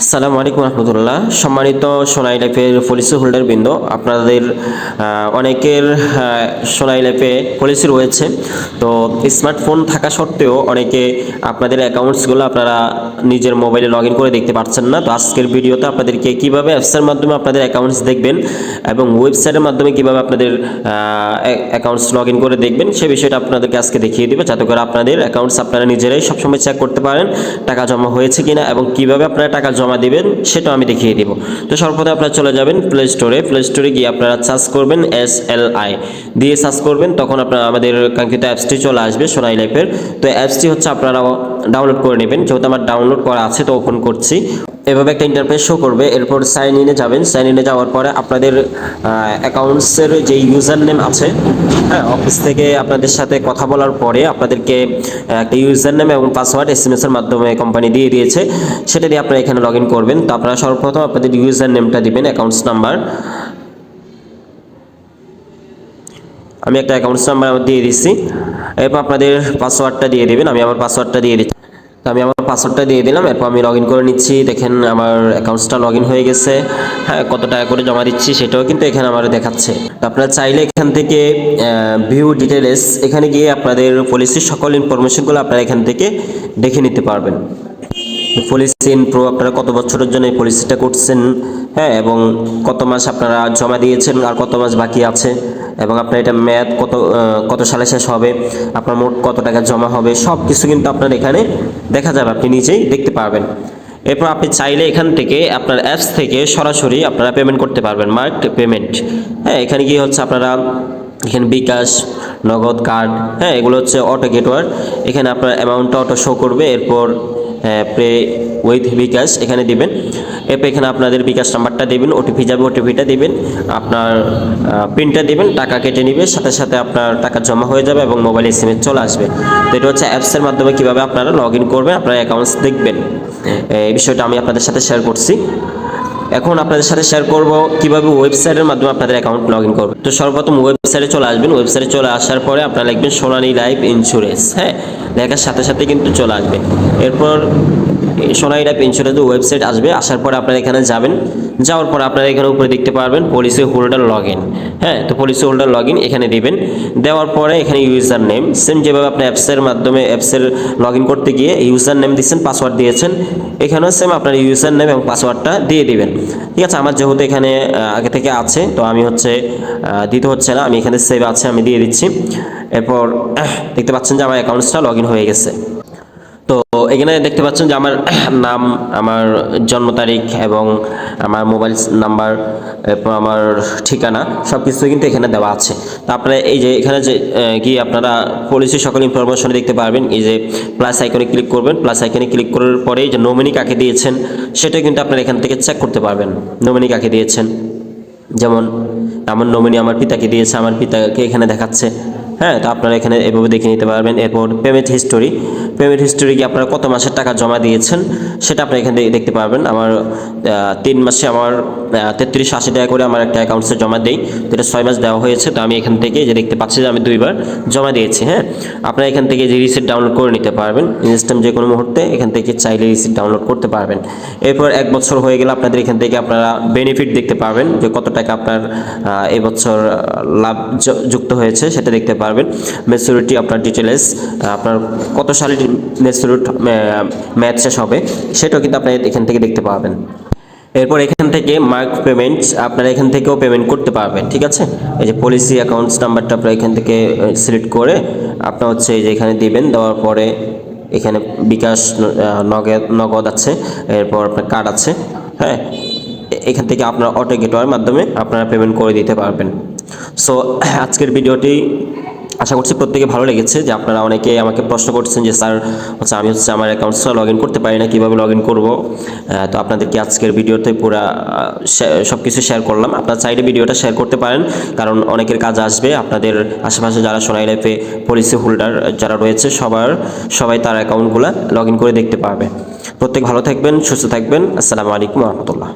আসসালামু আলাইকুম রহমতুল্লাহ। সম্মানিত সোনাই লাইফের পলিসি হোল্ডার বৃন্দ, আপনাদের অনেকের সোনাই লাইফে পলিসি রয়েছে। তো স্মার্টফোন থাকা সত্ত্বেও অনেকে আপনাদের অ্যাকাউন্টসগুলো আপনারা নিজের মোবাইলে লগ ইন করে দেখতে পাচ্ছেন না। তো আজকের ভিডিওতে আপনাদেরকে কীভাবে অ্যাপসের মাধ্যমে আপনাদের অ্যাকাউন্টস দেখবেন এবং ওয়েবসাইটের মাধ্যমে কীভাবে আপনাদের অ্যাকাউন্টস লগ ইন করে দেখবেন সে বিষয়টা আপনাদেরকে আজকে দেখিয়ে দেবে, যাতে করে আপনাদের অ্যাকাউন্টস আপনারা নিজেরাই সবসময় চেক করতে পারেন টাকা জমা হয়েছে কিনা এবং কীভাবে আপনারা টাকা জমা দিবেন সেটাও আমি দেখিয়ে দেব। তো সর্বপ্রথমে আপনারা চলে যাবেন প্লে স্টোরে গিয়ে আপনারা সার্চ করবেন SLI দিয়ে সার্চ করবেন, তখন আপনারা আমাদের কাঙ্ক্ষিত অ্যাপসটি চলে আসবে সোনাই লাইফের। তো অ্যাপসটি হচ্ছে আপনারা ডাউনলোড করে নেবেন, যেহেতু আমার ডাউনলোড করা আছে তো ওপেন করছি। এভাবে একটা ইন্টারফেস শো করবে। এরপর সাইন ইনে যাবেন। সাইন ইনে যাওয়ার পরে আপনাদের অ্যাকাউন্টসের যে ইউজার নেম আছে, হ্যাঁ, অফিস থেকে আপনাদের সাথে কথা বলার পরে আপনাদেরকে একটা ইউজার নেম এবং পাসওয়ার্ড SMS এর মাধ্যমে কোম্পানি দিয়ে দিয়েছে, সেটা দিয়ে আপনারা এখানে লগ ইন করবেন। তো আপনারা সর্বপ্রথম আপনাদের ইউজার নেমটা দিবেন, অ্যাকাউন্টস নাম্বার। আমি একটা অ্যাকাউন্টস নাম্বার দিয়ে দিচ্ছি। এরপর আপনাদের পাসওয়ার্ডটা দিয়ে দেবেন। আমি আমার পাসওয়ার্ডটা দিয়ে দিচ্ছি। তো আমি আমার পাসওয়ার্ডটা দিয়ে দিলাম। এরপর আমি লগ ইন করে নিচ্ছি। দেখেন আমার অ্যাকাউন্টসটা লগ ইন হয়ে গেছে। হ্যাঁ, কত টাকা করে জমা দিচ্ছি সেটাও কিন্তু এখানে আমার দেখাচ্ছে। তো আপনারা চাইলে এখান থেকে ভিউ ডিটেলস এখানে গিয়ে আপনাদের পলিসির সকল ইনফরমেশনগুলো আপনারা এখান থেকে দেখে নিতে পারবেন। পলিসি ইনফো, আপনারা কত বছরের জন্য এই পলিসিটা করছেন, হ্যাঁ, এবং কত মাস আপনারা জমা দিয়েছেন আর কত মাস বাকি আছে, এবং আপনার এটা মেয়াদ কত সালে শেষ হবে, আপনার মোট কত টাকা জমা হবে, সব কিছু কিন্তু আপনার এখানে দেখা যাবে, আপনি নিজেই দেখতে পারবেন। এরপর আপনি চাইলে এখান থেকে আপনার অ্যাপস থেকে সরাসরি আপনারা পেমেন্ট করতে পারবেন, মার্কড পেমেন্ট। হ্যাঁ, এখানে গিয়ে হচ্ছে আপনারা এখানে বিকাশ, নগদ, কার্ড, হ্যাঁ, এগুলো হচ্ছে অটো গেটওয়ার। এখানে আপনার অ্যামাউন্টটা অটো শো করবে। এরপর পে উইথ বিকাশ এখানে দিবেন। এরপর এখানে আপনাদের বিকাশ নাম্বারটা দেবেন, ওটিপি যাবে, ওটিপিটা দিবেন, আপনার পিনটা দিবেন, টাকা কেটে নিবে, সাথে সাথে আপনার টাকা জমা হয়ে যাবে এবং মোবাইলে SMS চলে আসবে। তো এটা হচ্ছে অ্যাপসের মাধ্যমে কীভাবে আপনারা লগ ইন করবেন, আপনার অ্যাকাউন্টস দেখবেন, এই বিষয়টা আমি আপনাদের সাথে শেয়ার করছি। এখন আপনাদের সাথে শেয়ার করব কিভাবে ওয়েবসাইটের মাধ্যমে আপনাদের অ্যাকাউন্ট লগ ইন করবেন। তো সর্বপ্রথম ওয়েবসাইটে চলে আসবেন। ওয়েবসাইটে চলে আসার পরে আপনারা লিখবেন সোনালী লাইফ ইন্স্যুরেন্স, হ্যাঁ, লেখার সাথে সাথে কিন্তু চলে আসবে। এরপর সোনালী লাইফ ইন্স্যুরেন্সের ওয়েবসাইট আসবে। আসার পরে আপনারা এখানে যাবেন। যাওয়ার পর আপনারা এখানে উপরে দেখতে পারবেন পলিসি হোল্ডার লগ ইন, হ্যাঁ, তো পলিসি হোল্ডার লগ ইন এখানে দিবেন। দেওয়ার পরে এখানে ইউজার নেম সেম যেভাবে আপনি অ্যাপসের মাধ্যমে অ্যাপসের লগ ইন করতে গিয়ে ইউজার নেম দিচ্ছেন, পাসওয়ার্ড দিয়েছেন, এখানেও সেম আপনার ইউজার নেম এবং পাসওয়ার্ডটা দিয়ে দিবেন। ঠিক আছে, আমার যেহেতু এখানে আগে থেকে আছে তো আমি হচ্ছে দিতে হচ্ছে না, আমি এখানে সেভ আছে, আমি দিয়ে দিচ্ছি। এরপর দেখতে পাচ্ছেন যে আমার অ্যাকাউন্টসটা লগ ইন হয়ে গেছে। তো এখানে দেখতে পাচ্ছেন যে আমার নাম, আমার জন্ম তারিখ এবং আমার মোবাইল নাম্বার, এরপর আমার ঠিকানা সব কিছু কিন্তু এখানে দেওয়া আছে। তো আপনারা এই যে এখানে যে গিয়ে আপনারা পলিসির সকল ইনফরমেশন দেখতে পারবেন। এই যে প্লাস আইকনে ক্লিক করবেন। প্লাস আইকনে ক্লিক করার পরে যে নমিনি কাকে দিয়েছেন সেটা কিন্তু আপনারা এখান থেকে চেক করতে পারবেন, নমিনি কাকে দিয়েছেন। যেমন আমার নমিনি আমার পিতাকে দিয়েছে, আমার পিতাকে এখানে দেখাচ্ছে, হ্যাঁ, তো আপনারা এখানে এভাবে দেখে নিতে পারবেন। এরপর পেমেন্ট হিস্টোরি কি আপনারা কত মাসের টাকা জমা দিয়েছেন সেটা আপনারা এখানে দেখতে পারবেন। আমার 3 মাসে আমার 3380 টাকা করে আমার একটা অ্যাকাউন্টসে জমা দেই, তো এটা 6 মাস দেওয়া হয়েছে। তো আমি এখান থেকে যে দেখতে পাচ্ছি যে আমি 2 বার জমা দিয়েছি। হ্যাঁ, আপনারা এখান থেকে যে রিসিপ্ট ডাউনলোড করে নিতে পারবেন ইনস্ট্যান্ট, যে কোনো মুহূর্তে এখান থেকে চাইলে রিসিপ্ট ডাউনলোড করতে পারবেন। এরপর 1 বছর হয়ে গেলে আপনাদের এখান থেকে আপনারা বেনিফিট দেখতে পারবেন, যে কত টাকা আপনার এবছর লাভ যুক্ত হয়েছে সেটা দেখতে পারবেন। ম্যাচুরিটি, আপনার ডিটেলস, আপনার কত সালে ম্যাচুরিটি ম্যাচ শেষ হবে সেটাও কিন্তু আপনারা এখান থেকে দেখতে পাবেন। এরপর এখান থেকে মার্ক পেমেন্ট আপনারা এখান থেকেও পেমেন্ট করতে পারবেন। ঠিক আছে, এই যে পলিসি অ্যাকাউন্টস নাম্বারটা আপনারা এখান থেকে সিলেক্ট করে আপনার হচ্ছে এই যে এখানে দিবেন। দেওয়ার পরে এখানে বিকাশ, নগদ আছে, এরপর আপনার কার্ড আছে, হ্যাঁ, এখান থেকে আপনার অটো গেটওয়ার মাধ্যমে আপনারা পেমেন্ট করে দিতে পারবেন। সো আজকের ভিডিওটি আশা করছি প্রত্যেকে ভালো লেগেছে। যে আপনারা অনেকে আমাকে প্রশ্ন করছেন যে স্যার হচ্ছে আমি হচ্ছে আমার অ্যাকাউন্টসটা লগ ইন করতে পারি না, কীভাবে লগ ইন করবো। তো আপনাদেরকে আজকের ভিডিওতে পুরো সব কিছু শেয়ার করলাম। আপনারা চাইলে ভিডিওটা শেয়ার করতে পারেন, কারণ অনেকের কাজ আসবে। আপনাদের আশেপাশে যারা সোনালী লাইফে পলিসি হোল্ডার যারা রয়েছে সবাই তার অ্যাকাউন্টগুলো লগ ইন করে দেখতে পারবে। প্রত্যেক ভালো থাকবেন, সুস্থ থাকবেন। আসসালামু আলাইকুম রহমতুল্লাহ।